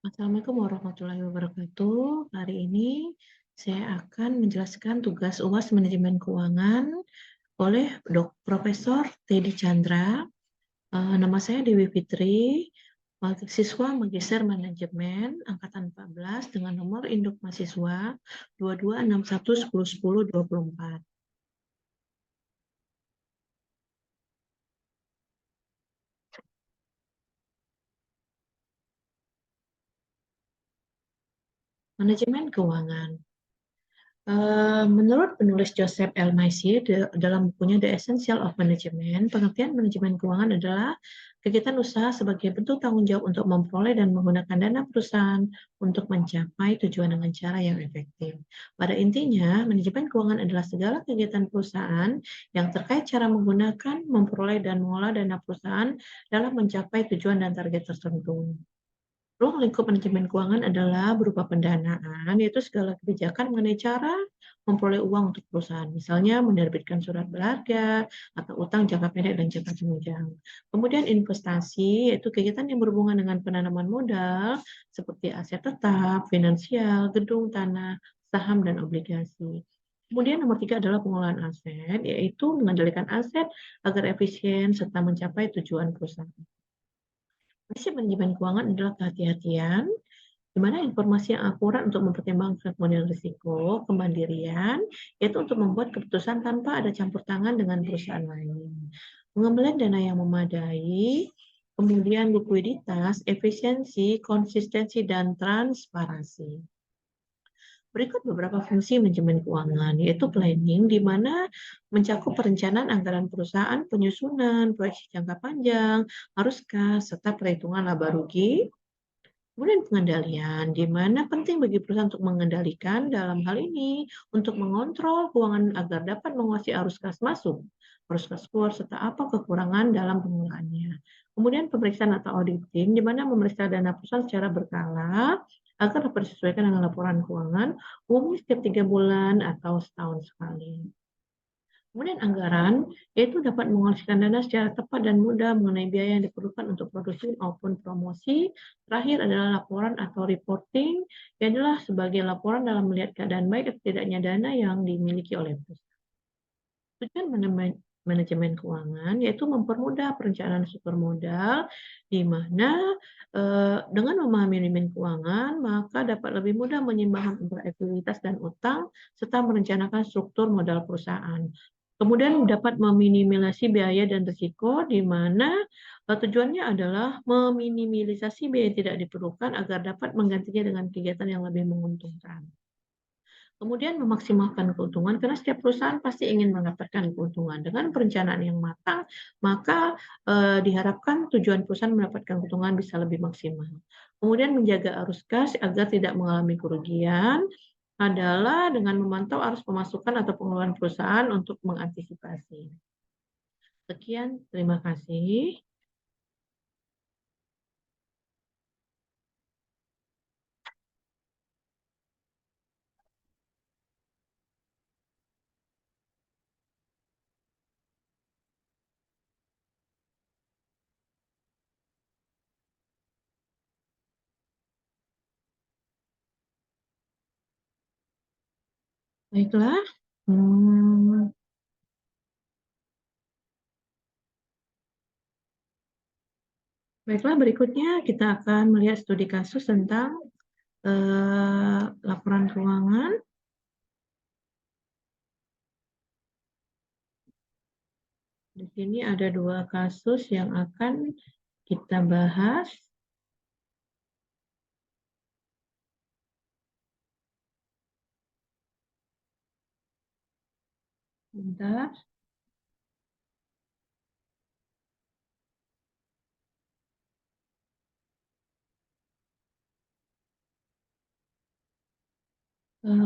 Assalamualaikum warahmatullahi wabarakatuh. Hari ini saya akan menjelaskan tugas UAS Manajemen Keuangan oleh Profesor Teddy Chandra. Nama saya Dewi Fitri, mahasiswa Magister Manajemen angkatan 14 dengan nomor induk mahasiswa 2261101024. Manajemen Keuangan. Menurut penulis Joseph L. Macy dalam bukunya The Essential of Management, pengertian manajemen keuangan adalah kegiatan usaha sebagai bentuk tanggung jawab untuk memperoleh dan menggunakan dana perusahaan untuk mencapai tujuan dengan cara yang efektif. Pada intinya, manajemen keuangan adalah segala kegiatan perusahaan yang terkait cara menggunakan, memperoleh, dan mengolah dana perusahaan dalam mencapai tujuan dan target tertentu. Ruang lingkup manajemen keuangan adalah berupa pendanaan, yaitu segala kebijakan mengenai cara memperoleh uang untuk perusahaan, misalnya menerbitkan surat berharga atau utang jangka pendek dan jangka panjang. Kemudian investasi, yaitu kegiatan yang berhubungan dengan penanaman modal seperti aset tetap, finansial, gedung, tanah, saham, dan obligasi. Kemudian nomor 3 adalah pengelolaan aset, yaitu mengendalikan aset agar efisien serta mencapai tujuan perusahaan. Prinsip manajemen keuangan adalah kehati-hatian, di mana informasi yang akurat untuk mempertimbangkan model risiko, kemandirian, yaitu untuk membuat keputusan tanpa ada campur tangan dengan perusahaan lain. Pengembalian dana yang memadai, kemudian likuiditas, efisiensi, konsistensi, dan transparansi. Berikut beberapa fungsi manajemen keuangan, yaitu planning, di mana mencakup perencanaan anggaran perusahaan, penyusunan, proyeksi jangka panjang, arus kas, serta perhitungan laba rugi. Kemudian pengendalian, di mana penting bagi perusahaan untuk mengendalikan dalam hal ini untuk mengontrol keuangan agar dapat menguasai arus kas masuk, arus kas keluar, serta apa kekurangan dalam pengolahannya. Kemudian pemeriksaan atau auditing, di mana memeriksa dana perusahaan secara berkala agar dapat disesuaikan dengan laporan keuangan, umumnya setiap 3 bulan atau setahun sekali. Kemudian anggaran, yaitu dapat mengalokasikan dana secara tepat dan mudah mengenai biaya yang diperlukan untuk produksi maupun promosi. Terakhir adalah laporan atau reporting, yang adalah sebagai laporan dalam melihat keadaan baik atau tidaknya dana yang dimiliki oleh perusahaan. Tujuan manajemen keuangan yaitu mempermudah perencanaan struktur modal, di mana dengan memahami manajemen keuangan, maka dapat lebih mudah menyeimbangkan antara ekuitas dan utang, serta merencanakan struktur modal perusahaan. Kemudian dapat meminimalisasi biaya dan risiko, di mana tujuannya adalah meminimalisasi biaya tidak diperlukan agar dapat menggantinya dengan kegiatan yang lebih menguntungkan. Kemudian memaksimalkan keuntungan, karena setiap perusahaan pasti ingin mendapatkan keuntungan. Dengan perencanaan yang matang, maka diharapkan tujuan perusahaan mendapatkan keuntungan bisa lebih maksimal. Kemudian menjaga arus kas agar tidak mengalami kerugian adalah dengan memantau arus pemasukan atau pengeluaran perusahaan untuk mengantisipasi. Sekian, terima kasih. Baiklah. Baiklah, berikutnya kita akan melihat studi kasus tentang laporan keuangan. Di sini ada 2 kasus yang akan kita bahas. Bentar.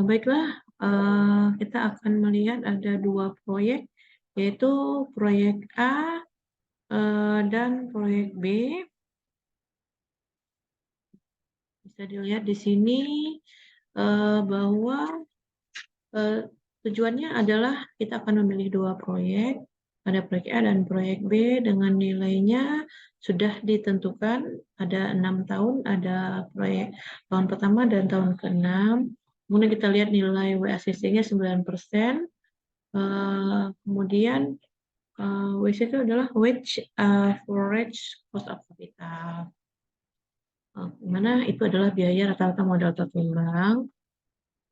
Baiklah, kita akan melihat ada 2 proyek, yaitu proyek A dan proyek B. Bisa dilihat di sini bahwa tujuannya adalah kita akan memilih 2 proyek. Ada proyek A dan proyek B dengan nilainya sudah ditentukan, ada 6 tahun, ada proyek tahun pertama dan tahun ke-6. Kemudian kita lihat nilai WACC-nya 9%. Kemudian WACC itu adalah Wage Average Cost of Capital. Mana itu adalah biaya rata-rata modal tertimbang,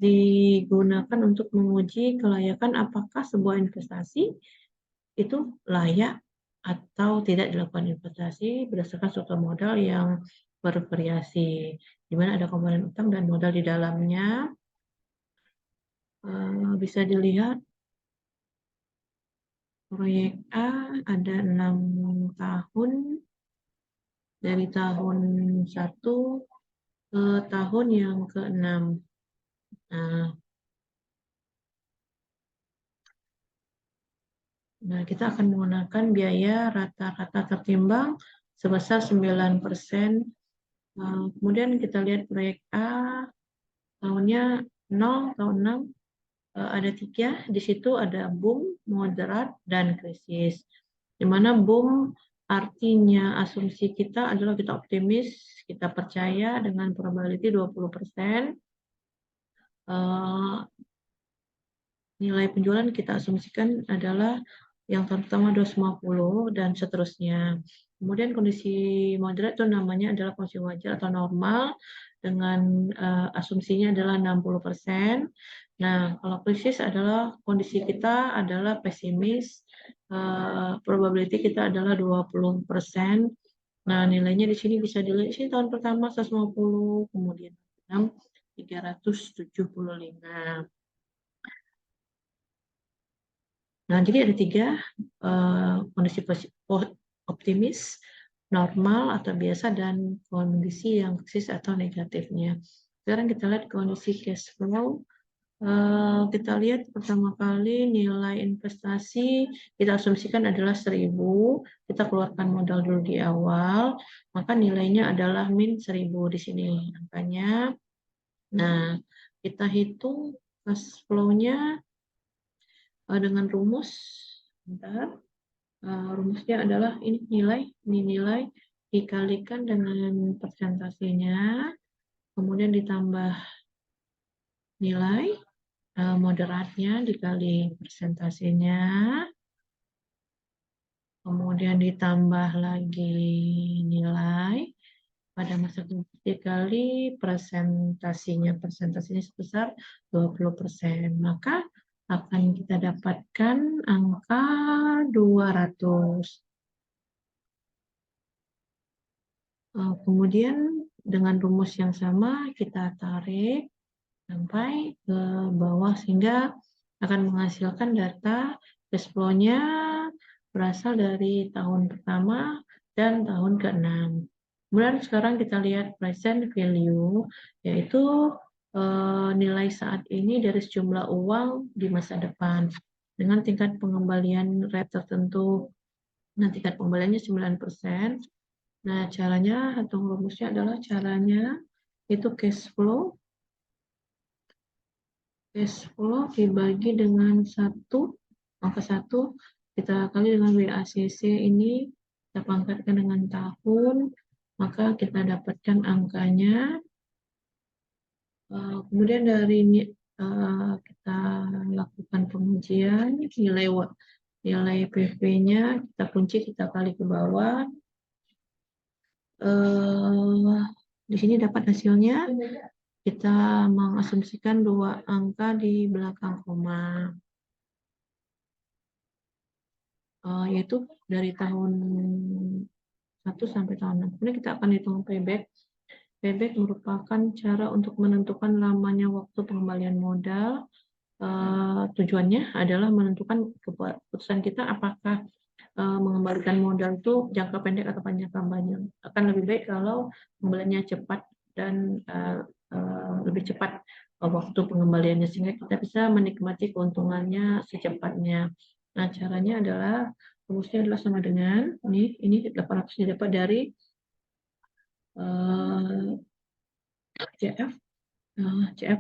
digunakan untuk menguji kelayakan apakah sebuah investasi itu layak atau tidak dilakukan investasi berdasarkan struktur modal yang bervariasi, di mana ada komponen utang dan modal di dalamnya. Bisa dilihat proyek A ada 6 tahun, dari tahun 1 ke tahun yang ke-6. Nah, kita akan menggunakan biaya rata-rata tertimbang sebesar 9%. Kemudian kita lihat proyek A, tahunnya 0, tahun 6, ada 3. Di situ ada boom, moderat, dan krisis. Di mana boom artinya asumsi kita adalah kita optimis, kita percaya dengan probability 20%. Nilai penjualan kita asumsikan adalah yang tahun pertama 250 dan seterusnya. Kemudian kondisi moderat itu namanya adalah kondisi wajar atau normal dengan asumsinya adalah 60%. Nah, kalau krisis adalah kondisi kita adalah pesimis, probability kita adalah 20%. Nah, nilainya di sini bisa dilihat, di sini tahun pertama 150, kemudian 6, 375. Nah, jadi ada 3 kondisi optimis, normal atau biasa, dan kondisi yang krisis atau negatifnya. Sekarang kita lihat kondisi cash flow. Kita lihat pertama kali nilai investasi kita asumsikan adalah 1.000. Kita keluarkan modal dulu di awal, maka nilainya adalah min 1.000 di sini angkanya. Nah, kita hitung cash flow-nya dengan rumus. Bentar. Rumusnya adalah ini nilai dikalikan dengan persentasenya, kemudian ditambah nilai moderatnya dikali persentasenya, kemudian ditambah lagi nilai pada masa dikali presentasinya sebesar 20%, maka akan kita dapatkan angka 200. Kemudian dengan rumus yang sama kita tarik sampai ke bawah sehingga akan menghasilkan data cash flow-nya berasal dari tahun pertama dan tahun ke-6. Kemudian sekarang kita lihat present value, yaitu nilai saat ini dari sejumlah uang di masa depan dengan tingkat pengembalian rate tertentu. Nah, tingkat pengembaliannya 9%. Nah, caranya atau rumusnya adalah caranya itu cash flow dibagi dengan 1, angka 1, kita kali dengan WACC ini, kita pangkatkan dengan tahun, maka kita dapatkan angkanya. Kemudian dari ini kita lakukan pengujian, nilai PV-nya kita kunci, kita kali ke bawah. Di sini dapat hasilnya. Kita mengasumsikan 2 angka di belakang koma, yaitu dari tahun 1 sampai tahun 6. Kemudian kita akan hitung payback. Payback merupakan cara untuk menentukan lamanya waktu pengembalian modal. Tujuannya adalah menentukan keputusan kita apakah mengembalikan modal itu jangka pendek atau jangka panjang. Akan lebih baik kalau pengembaliannya cepat dan lebih cepat waktu pengembaliannya, sehingga kita bisa menikmati keuntungannya secepatnya. Nah, caranya adalah rumusnya adalah sama dengan ini 800 didapat dari CF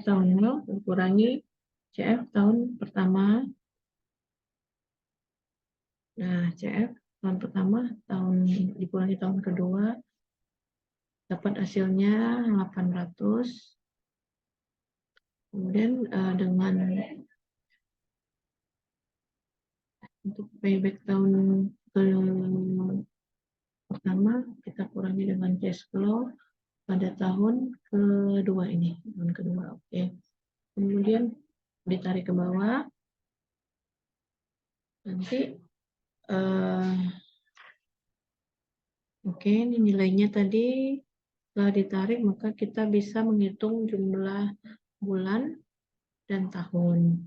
tahun 0 dikurangi CF tahun pertama Nah, CF tahun pertama, dikurangi tahun kedua, dapat hasilnya 800. Kemudian dengan untuk payback tahun pertama, kita kurangi dengan cash flow pada tahun kedua ini. Tahun kedua, oke. Kemudian ditarik ke bawah, nanti oke, ini nilainya tadi setelah ditarik maka kita bisa menghitung jumlah bulan dan tahun.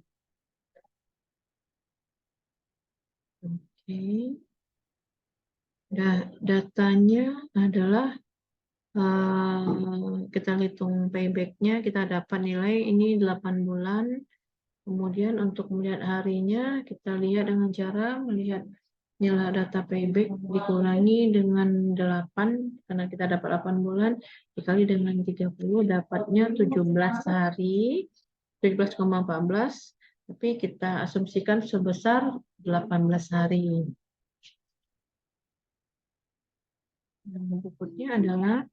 Oke. Nah, datanya adalah kita hitung payback-nya, kita dapat nilai ini 8 bulan. Kemudian untuk melihat harinya, kita lihat dengan cara melihat nilai data payback dikurangi dengan 8, karena kita dapat 8 bulan, dikali dengan 30, dapatnya 17 hari, 17,14, tapi kita asumsikan sebesar 18 hari. Berikutnya adalah,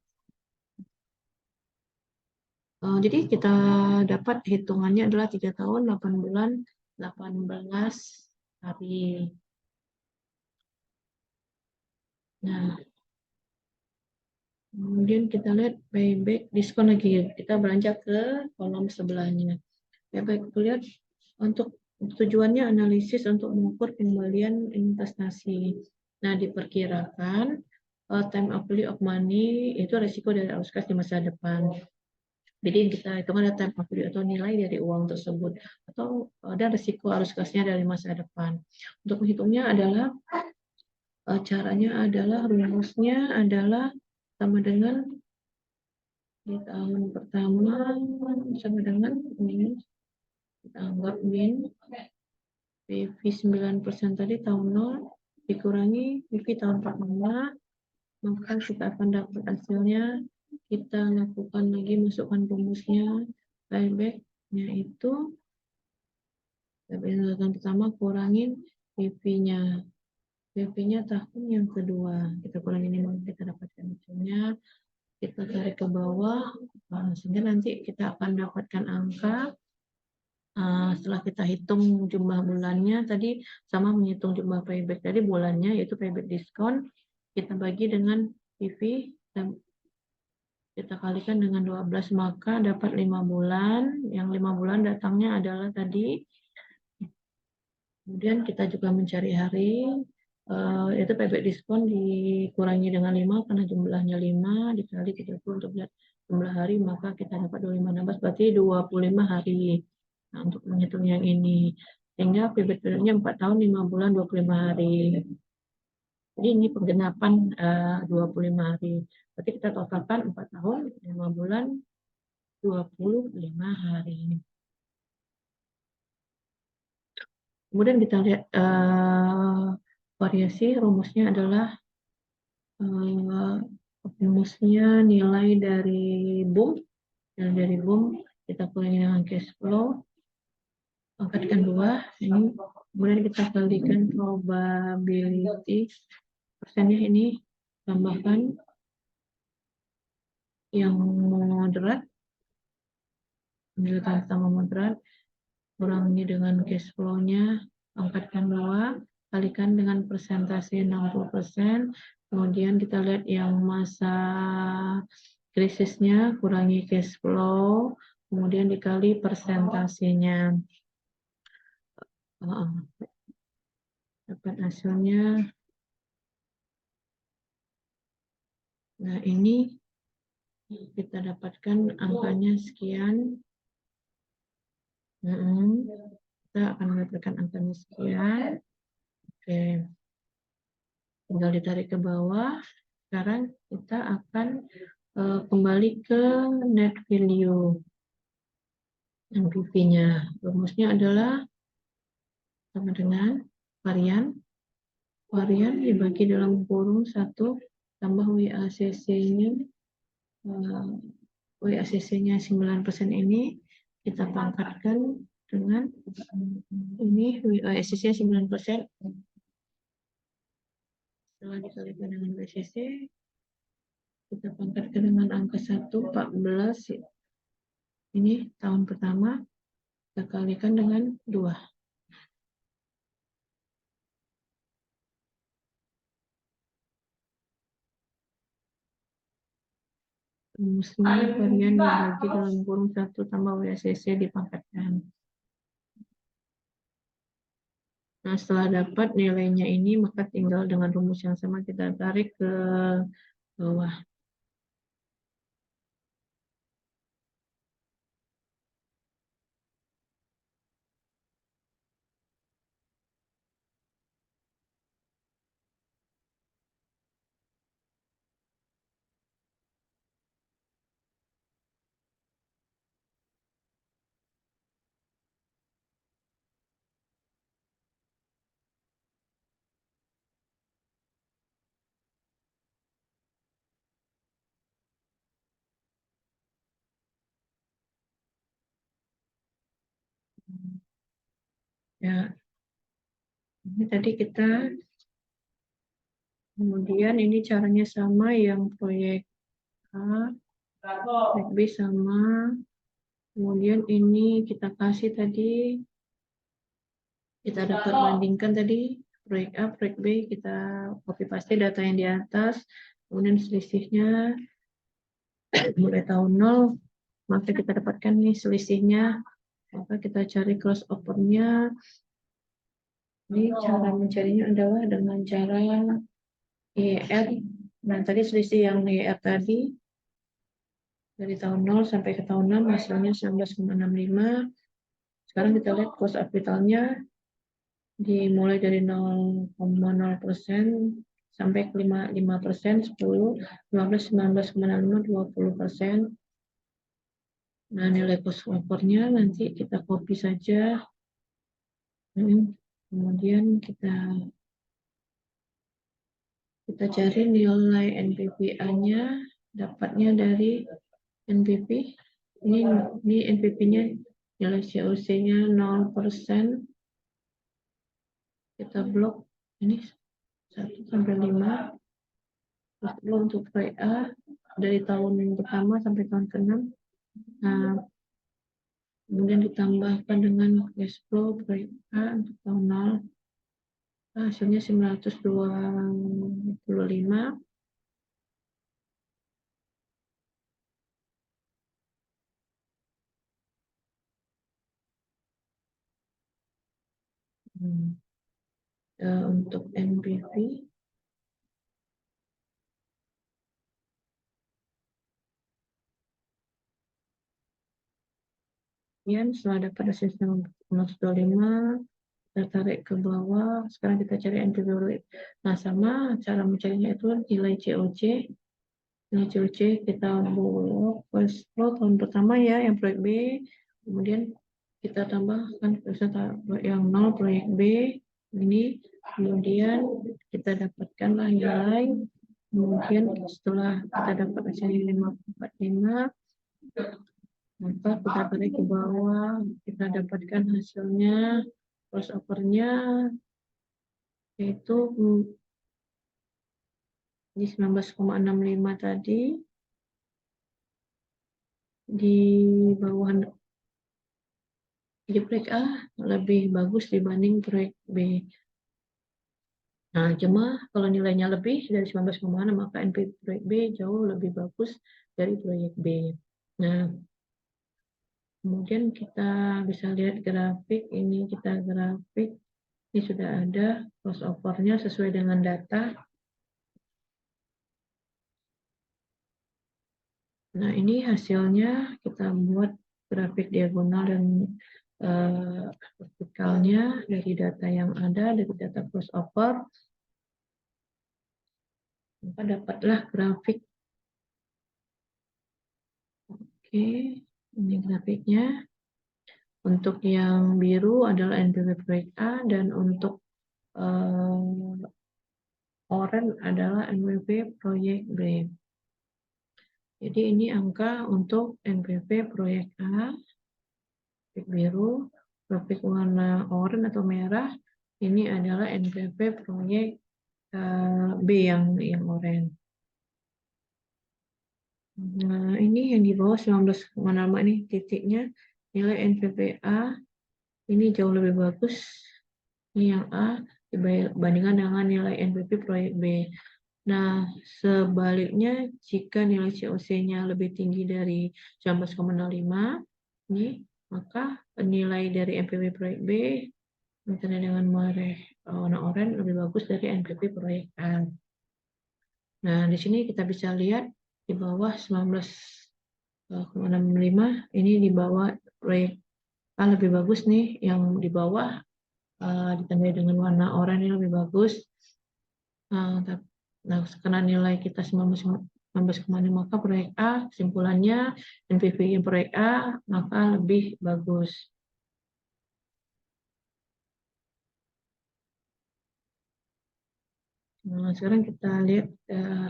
jadi kita dapat hitungannya adalah 3 tahun, 8 bulan, 18 hari. Nah, kemudian kita lihat payback diskon lagi. Kita beranjak ke kolom sebelahnya. Payback lihat untuk tujuannya analisis untuk mengukur kembalian investasi. Nah, diperkirakan time of value of money itu risiko dari arus kas di masa depan. Jadi kita hitung ada time of value atau nilai dari uang tersebut atau ada risiko arus kasnya dari masa depan. Untuk menghitungnya adalah caranya adalah rumusnya adalah sama dengan di tahun pertama sama dengan ini kita anggap min PV 9% tadi tahun 0 dikurangi PV tahun pertama, maka kita akan dapat hasilnya. Kita lakukan lagi, masukkan rumusnya, payback-nya itu tahun pertama kurangin PV-nya. PV-nya tahun yang kedua. Kita kurangin ini, kita dapatkan hasilnya. Kita tarik ke bawah, sehingga nanti kita akan dapatkan angka setelah kita hitung jumlah bulannya tadi sama menghitung jumlah payback tadi bulannya yaitu payback diskon kita bagi dengan PV dan kita kalikan dengan 12 maka dapat 5 bulan. Yang 5 bulan datangnya adalah tadi. Kemudian kita juga mencari hari yaitu payback diskon dikurangi dengan 5 karena jumlahnya 5 dikali 30 untuk lihat jumlah hari maka kita dapat 25 16 berarti 25 hari. Nah, untuk menghitung yang ini sehingga payback periodnya 4 tahun 5 bulan 25 hari. Jadi ini penggenapan 25 hari. Berarti kita totalkan 4 tahun 5 bulan 25 hari. Kemudian kita lihat variasi rumusnya adalah rumusnya nilai dari boom. Nilai dari boom kita kurangi dengan cash flow. Angkatkan 2. Ini. Kemudian kita kalikan probability. Persennya ini tambahkan yang moderat. Nilai sama moderat. Kurangi dengan cash flow-nya. Angkatkan 2. Kalikan dengan persentase 60%. Kemudian kita lihat yang masa krisisnya, kurangi cash flow, kemudian dikali persentasenya. Dapat hasilnya. Nah, ini kita dapatkan angkanya sekian. Kita akan mendapatkan angkanya sekian. Oke. Tinggal ditarik ke bawah. Sekarang kita akan kembali ke net value NPV-nya. Rumusnya adalah sama dengan varian dibagi dalam kurung 1 tambah WACC-nya. WACC-nya 9% ini kita pangkatkan dengan ini WACC-nya 9%. Setelah dikalikan dengan WCC, kita pangkatkan dengan angka 1, 14. Ini tahun pertama, kita kalikan dengan 2. Rumusnya varian dibagi dalam kurung 1 tambah WCC dipangkatkan. Nah, setelah dapat nilainya ini, maka tinggal dengan rumus yang sama kita tarik ke bawah. Ya, ini tadi kita, kemudian ini caranya sama, yang proyek A, proyek B sama. Kemudian ini kita kasih tadi, kita dapat bandingkan tadi, proyek A, proyek B, kita copy paste data yang di atas, kemudian selisihnya mulai tahun 0, maka kita dapatkan nih selisihnya, maka kita cari crossover-nya. Ini cara mencarinya adalah dengan cara IER. Nah, tadi selisih yang IER tadi, dari tahun 0 sampai ke tahun 6, hasilnya 19,65. Sekarang kita lihat cost of capital-nya, dimulai dari 0,0% sampai ke 5%, 10, 15, 19,65, 20%. Nah, nilai cost over-nya nanti kita copy saja. Kemudian kita cari nilai NPV-nya, dapatnya dari NPV. Ini NPV-nya, nilai COC-nya 0%. Kita blok ini 1 sampai 5. Terus untuk proyek A dari tahun pertama sampai tahun ke-6. Nah, kemudian ditambahkan dengan cash flow proyek A untuk tahun 0. Nah, hasilnya 925. Untuk NPV, setelah dapat hasil 925, kita tarik ke bawah. Sekarang kita cari NPV. Nah, sama cara mencarinya itu nilai COC. Nilai COC kita buat first flow tahun pertama ya, yang proyek B. Kemudian kita tambahkan yang 0 proyek B ini. Kemudian kita dapatkanlah nilai. Kemudian setelah kita dapat hasilnya 545, maka kita tarik ke bawah, kita dapatkan hasilnya, crossover-nya yaitu di 19,65 tadi, di bawah, di proyek A lebih bagus dibanding proyek B. Nah, cuma kalau nilainya lebih dari 19,6, maka NPV proyek B jauh lebih bagus dari proyek B. Nah, kemudian kita bisa lihat grafik ini, kita grafik ini sudah ada crossover-nya sesuai dengan data. Nah, ini hasilnya kita buat grafik diagonal dan vertikalnya dari data yang ada, dari data crossover. Maka dapatlah grafik. Oke, ini grafiknya. Untuk yang biru adalah NPV proyek A, dan untuk oranye adalah NPV proyek B. Jadi ini angka untuk NPV proyek A, grafik biru, grafik warna oranye atau merah, ini adalah NPV proyek B yang oranye. Nah, ini yang di bawah 19,5 ini titiknya, nilai NPPA ini jauh lebih bagus. Ini yang A dibandingkan dengan nilai NPP proyek B. Nah, sebaliknya jika nilai COC-nya lebih tinggi dari 19,05 ini, maka nilai dari NPP proyek B misalnya dengan warna oranye lebih bagus dari NPP proyek A. Nah, di sini kita bisa lihat di bawah 19,65 ini di bawah proyek A lebih bagus nih, yang di bawah ditandai dengan warna oranye ini lebih bagus. Nah, karena nilai kita 19,5 maka proyek A kesimpulannya NPV yang proyek A maka lebih bagus. Nah, sekarang kita lihat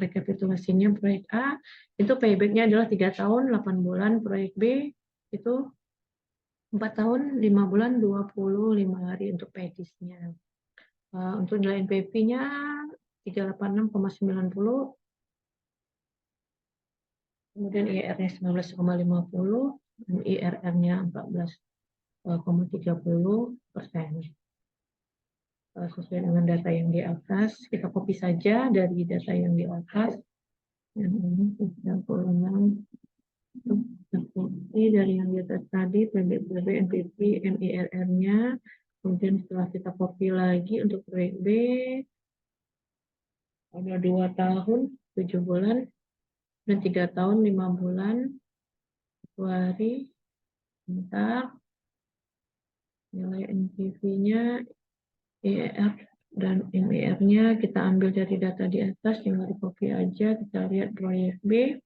rekapitulasinya proyek A itu payback-nya adalah 3 tahun 8 bulan, proyek B itu 4 tahun 5 bulan 25 hari untuk paytisnya. Untuk nilai NPV-nya 386,90, kemudian IRR-nya 19,50, dan IRR-nya 14,30%. Sesuai dengan data yang di atas, kita copy saja dari data yang di atas. Yang ini 36, kita copy dari yang di atas tadi, PBB, NPV, MIRR-nya. Kemudian setelah kita copy lagi untuk proyek B, ada 2 tahun 7 bulan dan 3 tahun 5 bulan 2 hari. Bentar, nilai NPV-nya, IRR dan MIR-nya kita ambil dari data di atas, tinggal di copy aja. Kita lihat proyek B,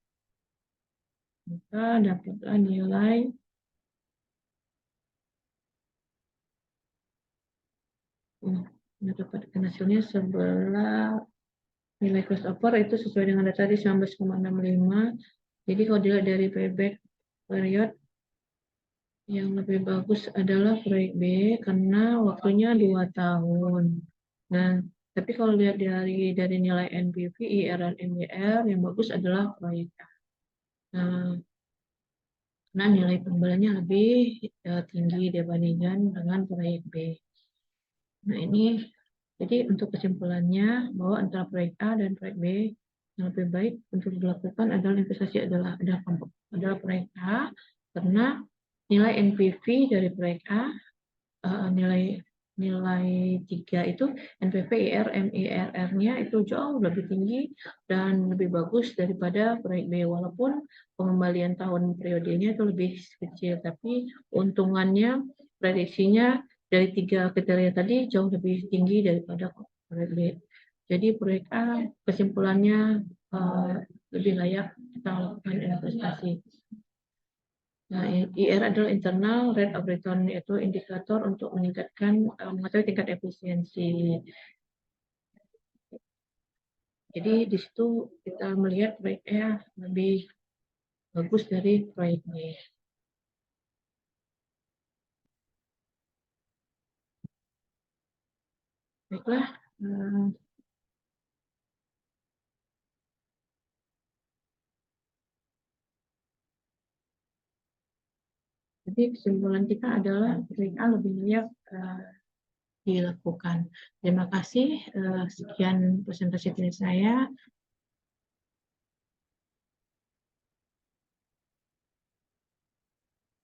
maka dapatlah nilai dapatkan hasilnya sebelah nilai cost over itu sesuai dengan data di 19,65. Jadi kalau dilihat dari payback period, yang lebih bagus adalah proyek B karena waktunya 2 tahun. Nah, tapi kalau lihat dari nilai NPV, IR dan MWR, yang bagus adalah proyek A. Nah, nilai pembeliannya lebih tinggi dibandingkan dengan proyek B. Nah, ini jadi untuk kesimpulannya bahwa antara proyek A dan proyek B yang lebih baik untuk dilakukan adalah investasi adalah proyek A karena nilai NPV dari proyek A nilai nilai 3 itu NPV, IR, MIRR-nya itu jauh lebih tinggi dan lebih bagus daripada proyek B, walaupun pengembalian tahun periodenya itu lebih kecil, tapi untungannya prediksinya dari 3 kriteria tadi jauh lebih tinggi daripada proyek B. Jadi proyek A kesimpulannya lebih layak kita lakukan investasi. Nah, IR adalah internal rate of return, yaitu indikator untuk meningkatkan mengetahui tingkat efisiensi. Jadi di situ kita melihat proyek A lebih bagus dari proyek B. Baiklah, jadi kesimpulan kita adalah proyek A lebih layak dilakukan. Terima kasih. Sekian presentasi dari saya.